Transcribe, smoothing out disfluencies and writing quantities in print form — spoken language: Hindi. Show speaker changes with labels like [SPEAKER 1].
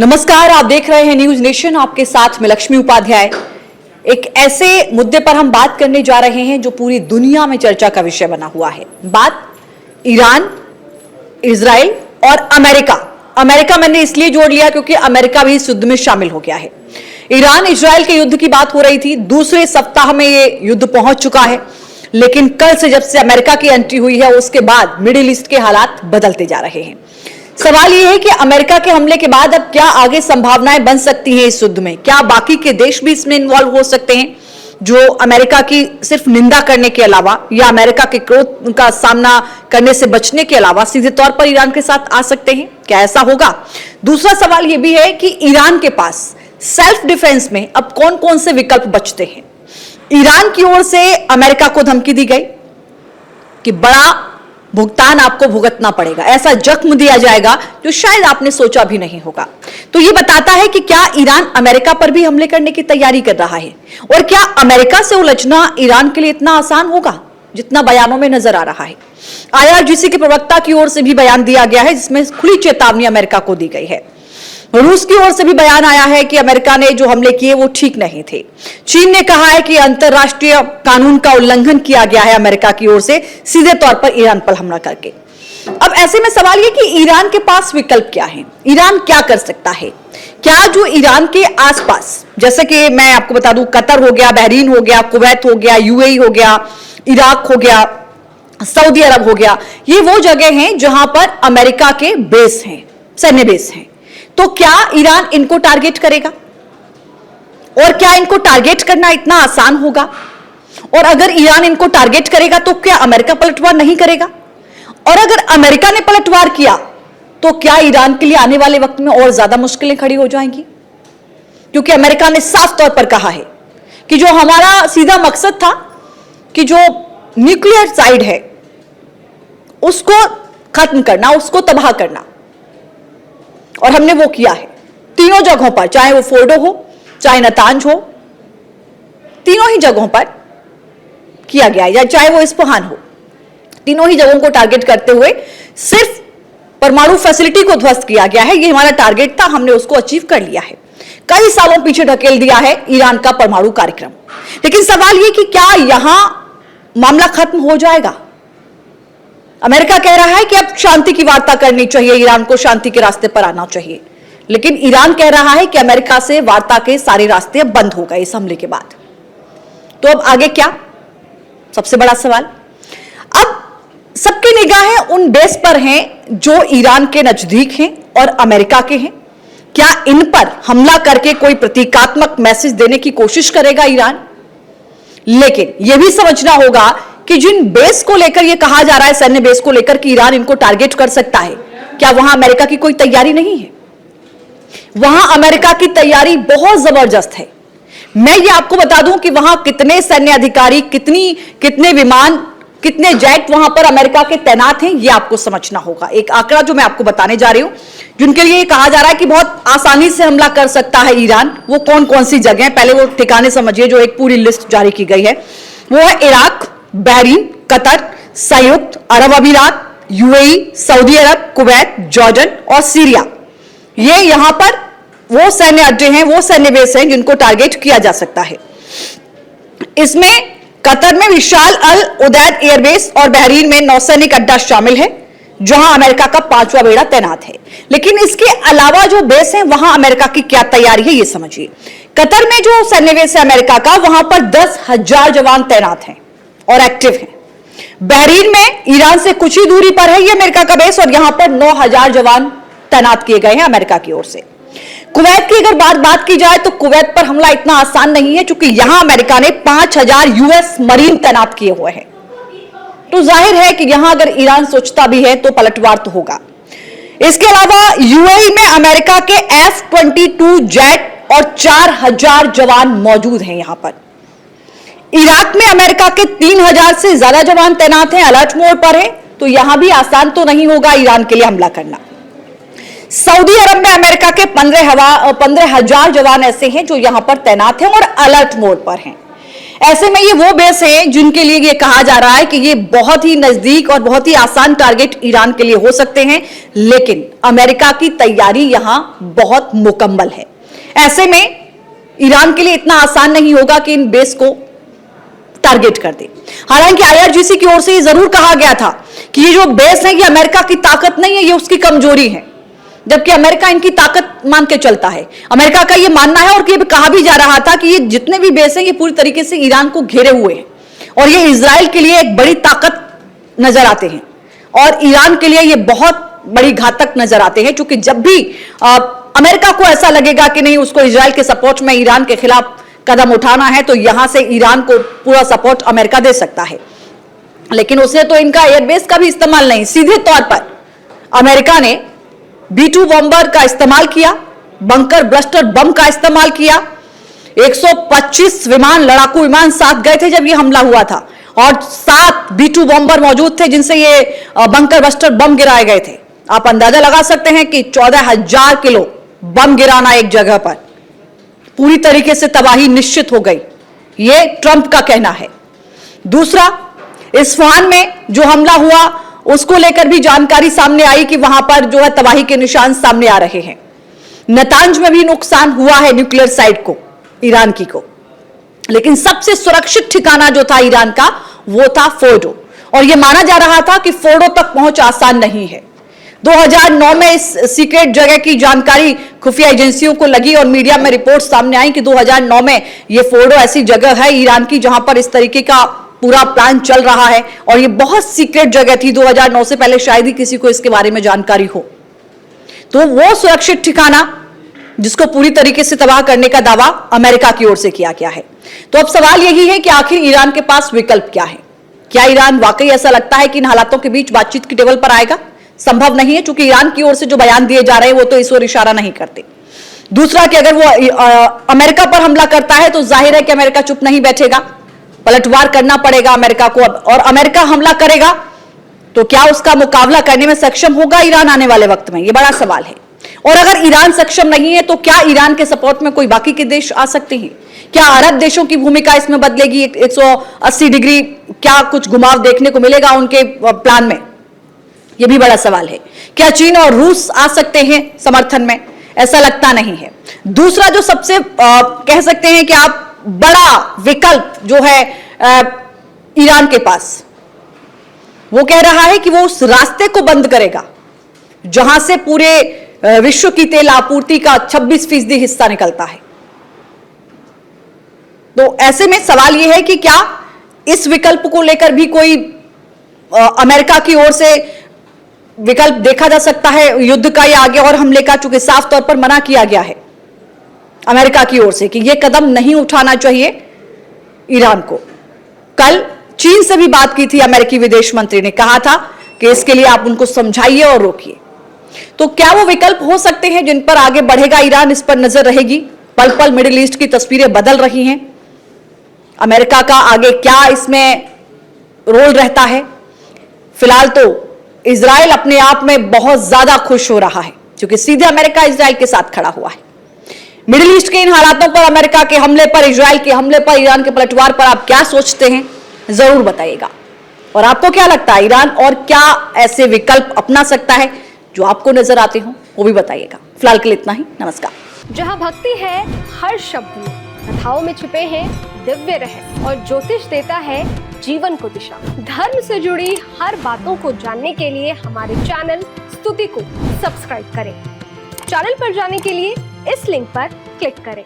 [SPEAKER 1] नमस्कार, आप देख रहे हैं न्यूज नेशन। आपके साथ में लक्ष्मी उपाध्याय। एक ऐसे मुद्दे पर हम बात करने जा रहे हैं जो पूरी दुनिया में चर्चा का विषय बना हुआ है। बात ईरान, इजराइल और अमेरिका। अमेरिका मैंने इसलिए जोड़ लिया क्योंकि अमेरिका भी इस युद्ध में शामिल हो गया है। ईरान इजराइल के युद्ध की बात हो रही थी, दूसरे सप्ताह में ये युद्ध पहुंच चुका है। लेकिन कल से जब से अमेरिका की एंट्री हुई है उसके बाद मिडिल ईस्ट के हालात बदलते जा रहे हैं। सवाल यह है कि अमेरिका के हमले के बाद अब क्या आगे संभावनाएं बन सकती हैं इस युद्ध में? क्या बाकी के देश भी इसमें इन्वॉल्व हो सकते हैं जो अमेरिका की सिर्फ निंदा करने के अलावा या अमेरिका के क्रोध का सामना करने से बचने के अलावा सीधे तौर पर ईरान के साथ आ सकते हैं? क्या ऐसा होगा? दूसरा सवाल यह भी है कि ईरान के पास सेल्फ डिफेंस में अब कौन कौन से विकल्प बचते हैं? ईरान की ओर से अमेरिका को धमकी दी गई कि बड़ा भुगतान आपको भुगतना पड़ेगा, ऐसा जख्म दिया जाएगा जो शायद आपने सोचा भी नहीं होगा। तो यह बताता है कि क्या ईरान अमेरिका पर भी हमले करने की तैयारी कर रहा है और क्या अमेरिका से उलझना ईरान के लिए इतना आसान होगा जितना बयानों में नजर आ रहा है। IRGC के प्रवक्ता की ओर से भी बयान दिया गया है जिसमें खुली चेतावनी अमेरिका को दी गई है। रूस की ओर से भी बयान आया है कि अमेरिका ने जो हमले किए वो ठीक नहीं थे। चीन ने कहा है कि अंतर्राष्ट्रीय कानून का उल्लंघन किया गया है अमेरिका की ओर से सीधे तौर पर ईरान पर हमला करके। अब ऐसे में सवाल ये कि ईरान के पास विकल्प क्या है? ईरान क्या कर सकता है? क्या जो ईरान के आसपास, जैसे कि मैं आपको बता दूं, कतर हो गया, बहरीन हो गया, कुवैत हो गया, UAE हो गया, इराक हो गया, सऊदी अरब हो गया, ये वो जगह हैं जहां पर अमेरिका के बेस हैं, सैन्य बेस हैं। तो क्या ईरान इनको टारगेट करेगा? और क्या इनको टारगेट करना इतना आसान होगा? और अगर ईरान इनको टारगेट करेगा तो क्या अमेरिका पलटवार नहीं करेगा? और अगर अमेरिका ने पलटवार किया तो क्या ईरान के लिए आने वाले वक्त में और ज्यादा मुश्किलें खड़ी हो जाएंगी? क्योंकि अमेरिका ने साफ तौर पर कहा है कि जो हमारा सीधा मकसद था कि जो न्यूक्लियर साइड है उसको खत्म करना, उसको तबाह करना, और हमने वो किया है तीनों जगहों पर, चाहे वो फोर्डो हो, चाहे नतांज हो, तीनों ही जगहों पर किया गया है, या चाहे वो इस्फहान हो, तीनों ही जगहों को टारगेट करते हुए सिर्फ परमाणु फैसिलिटी को ध्वस्त किया गया है। ये हमारा टारगेट था, हमने उसको अचीव कर लिया है। कई सालों पीछे ढकेल दिया है ईरान का परमाणु कार्यक्रम। लेकिन सवाल यह कि क्या यहां मामला खत्म हो जाएगा? अमेरिका कह रहा है कि अब शांति की वार्ता करनी चाहिए, ईरान को शांति के रास्ते पर आना चाहिए। लेकिन ईरान कह रहा है कि अमेरिका से वार्ता के सारे रास्ते बंद हो गए इस हमले के बाद। तो अब आगे क्या? सबसे बड़ा सवाल। अब सबकी निगाहें उन बेस पर हैं जो ईरान के नजदीक हैं और अमेरिका के हैं। क्या इन पर हमला करके कोई प्रतीकात्मक मैसेज देने की कोशिश करेगा ईरान? लेकिन यह भी समझना होगा कि जिन बेस को लेकर यह कहा जा रहा है, सैन्य बेस को लेकर कि ईरान इनको टारगेट कर सकता है, क्या वहां अमेरिका की कोई तैयारी नहीं है? वहां अमेरिका की तैयारी बहुत जबरदस्त है। मैं ये आपको बता दूं कि वहां कितने सैन्य अधिकारी, कितने विमान, कितने जेट वहां पर अमेरिका के तैनात हैं, ये आपको समझना होगा। एक आंकड़ा जो मैं आपको बताने जा रही हूं, जिनके लिए कहा जा रहा है कि बहुत आसानी से हमला कर सकता है ईरान, वो कौन कौन सी जगह, पहले वो ठिकाने समझिए जो एक पूरी लिस्ट जारी की गई है। वो है इराक, बहरीन, कतर, संयुक्त अरब अमीरात, UAE, सऊदी अरब, कुवैत, जॉर्डन और सीरिया। ये यहां पर वो सैन्य अड्डे हैं, वो सैन्य बेस हैं जिनको टारगेट किया जा सकता है। इसमें कतर में विशाल अल उदैद एयरबेस और बहरीन में नौसैनिक अड्डा शामिल है जहां अमेरिका का 5वां बेड़ा तैनात है। लेकिन इसके अलावा जो बेस है वहां अमेरिका की क्या तैयारी है ये समझिए। कतर में जो सैन्य बेस है अमेरिका का, वहां पर 10,000 जवान तैनात हैं और एक्टिव हैं। बहरीन में ईरान से कुछ ही दूरी पर है ये अमेरिका का बेस और यहां पर 9,000 जवान तैनात किए गए हैं अमेरिका की ओर से। कुवैत की अगर बात की जाए तो कुवैत पर हमला इतना आसान नहीं है क्योंकि यहां अमेरिका ने 5,000 US मरीन तैनात किए हुए हैं। तो जाहिर है कि यहां अगर ईरान सोचता भी है तो पलटवार तो होगा। इसके अलावा UAE में अमेरिका के F-22 जेट और 4,000 जवान मौजूद हैं यहां पर। इराक में अमेरिका के 3,000 से ज्यादा जवान तैनात हैं, अलर्ट मोड पर हैं। तो यहां भी आसान तो नहीं होगा ईरान के लिए हमला करना। सऊदी अरब में अमेरिका के 15,000 जवान ऐसे हैं जो यहां पर तैनात हैं और अलर्ट मोड पर हैं। ऐसे में ये वो बेस है जिनके लिए ये कहा जा रहा है कि ये बहुत ही नजदीक और बहुत ही आसान टारगेट ईरान के लिए हो सकते हैं, लेकिन अमेरिका की तैयारी यहां बहुत मुकम्मल है। ऐसे में ईरान के लिए इतना आसान नहीं होगा कि इन बेस को टारगेट कर दे। हालांकि आईआरजीसी की ओर से ये जरूर कहा गया था कि ये जो बेस है ये अमेरिका की ताकत नहीं है, ये उसकी कमजोरी है, जबकि अमेरिका इनकी ताकत मान के चलता है। अमेरिका का ये मानना है और ये कहा भी जा रहा था कि ये जितने भी बेस हैं ये पूरी तरीके से ईरान को घेरे हुए हैं और ये इजराइल के लिए एक बड़ी ताकत नजर आते हैं और ईरान के लिए ये बहुत बड़ी घातक नजर आते हैं, क्योंकि जब भी अमेरिका को ऐसा लगेगा कि नहीं उसको इजराइल के सपोर्ट में ईरान के खिलाफ कदम उठाना है तो यहां से ईरान को पूरा सपोर्ट अमेरिका दे सकता है। लेकिन उसने तो इनका एयरबेस का भी इस्तेमाल नहीं, सीधे तौर पर अमेरिका ने B-2 बॉम्बर का इस्तेमाल किया, बंकर ब्लस्टर बम का इस्तेमाल किया। 125 विमान, लड़ाकू विमान साथ गए थे जब ये हमला हुआ था और 7 B-2 बॉम्बर मौजूद थे जिनसे ये बंकर ब्लस्टर बम गिराए गए थे। आप अंदाजा लगा सकते हैं कि 14,000 किलो बम गिराना एक जगह पर, पूरी तरीके से तबाही निश्चित हो गई, ये ट्रंप का कहना है। दूसरा, इस्फहान में जो हमला हुआ उसको लेकर भी जानकारी सामने आई कि वहां पर जो है तबाही के निशान सामने आ रहे हैं। नतांज में भी नुकसान हुआ है न्यूक्लियर साइट को, ईरान की को, लेकिन सबसे सुरक्षित ठिकाना जो था ईरान का वो था फोर्डो, और यह माना जा रहा था कि फोर्डो तक पहुंच आसान नहीं है। 2009 में इस सीक्रेट जगह की जानकारी खुफिया एजेंसियों को लगी और मीडिया में रिपोर्ट सामने आई कि 2009 में यह फोर्डो ऐसी जगह है ईरान की जहां पर इस तरीके का पूरा प्लान चल रहा है और ये बहुत सीक्रेट जगह थी। 2009 से पहले शायद ही किसी को इसके बारे में जानकारी हो। तो वो सुरक्षित ठिकाना जिसको पूरी तरीके से तबाह करने का दावा अमेरिका की ओर से किया गया है। तो अब सवाल यही है कि आखिर ईरान के पास विकल्प क्या है? क्या ईरान वाकई ऐसा लगता है कि इन हालातों के बीच बातचीत की टेबल पर आएगा? संभव नहीं है, क्योंकि ईरान की ओर से जो बयान दिए जा रहे हैं वो तो इस ओर इशारा नहीं करते। दूसरा कि अगर वो अमेरिका पर हमला करता है तो जाहिर है कि अमेरिका चुप नहीं बैठेगा, पलटवार करना पड़ेगा अमेरिका को, और अमेरिका हमला करेगा तो क्या उसका मुकाबला करने में सक्षम होगा ईरान आने वाले वक्त में? यह बड़ा सवाल है। और अगर ईरान सक्षम नहीं है तो क्या ईरान के सपोर्ट में कोई बाकी के देश आ सकते हैं? क्या अरब देशों की भूमिका इसमें बदलेगी? 180 डिग्री क्या कुछ घुमाव देखने को मिलेगा उनके प्लान में? यह भी बड़ा सवाल है। क्या चीन और रूस आ सकते हैं समर्थन में? ऐसा लगता नहीं है। दूसरा जो सबसे कह सकते हैं कि आप बड़ा विकल्प जो है ईरान के पास, वो कह रहा है कि वो उस रास्ते को बंद करेगा जहां से पूरे विश्व की तेल आपूर्ति का 26% हिस्सा निकलता है। तो ऐसे में सवाल यह है कि क्या इस विकल्प को लेकर भी कोई अमेरिका की ओर से विकल्प देखा जा सकता है युद्ध का या आगे और हमले का? चूंकि साफ तौर पर मना किया गया है अमेरिका की ओर से कि यह कदम नहीं उठाना चाहिए ईरान को। कल चीन से भी बात की थी अमेरिकी विदेश मंत्री ने, कहा था कि इसके लिए आप उनको समझाइए और रोकिए। तो क्या वो विकल्प हो सकते हैं जिन पर आगे बढ़ेगा ईरान? इस पर नजर रहेगी। पल पल मिडिल ईस्ट की तस्वीरें बदल रही हैं। अमेरिका का आगे क्या इसमें रोल रहता है? फिलहाल तो इजराइल अपने आप में बहुत ज्यादा खुश हो रहा है क्योंकि सीधे अमेरिका इजराइल के साथ खड़ा हुआ है। मिडिल ईस्ट के इन हालातों पर, अमेरिका के हमले पर, इजराइल के हमले पर, ईरान के पलटवार पर आप क्या सोचते हैं जरूर बताइएगा। और आपको क्या लगता है ईरान और क्या ऐसे विकल्प अपना सकता है जो आपको नजर आते हो, वो भी बताइएगा। फिलहाल के लिए इतना ही, नमस्कार।
[SPEAKER 2] जहाँ भक्ति है हर शब्द में, कथाओं में छिपे हैं दिव्य रहस्य और ज्योतिष देता है जीवन को दिशा। धर्म से जुड़ी हर बातों को जानने के लिए हमारे चैनल स्तुति को सब्सक्राइब करें। चैनल पर जाने के लिए इस लिंक पर क्लिक करें।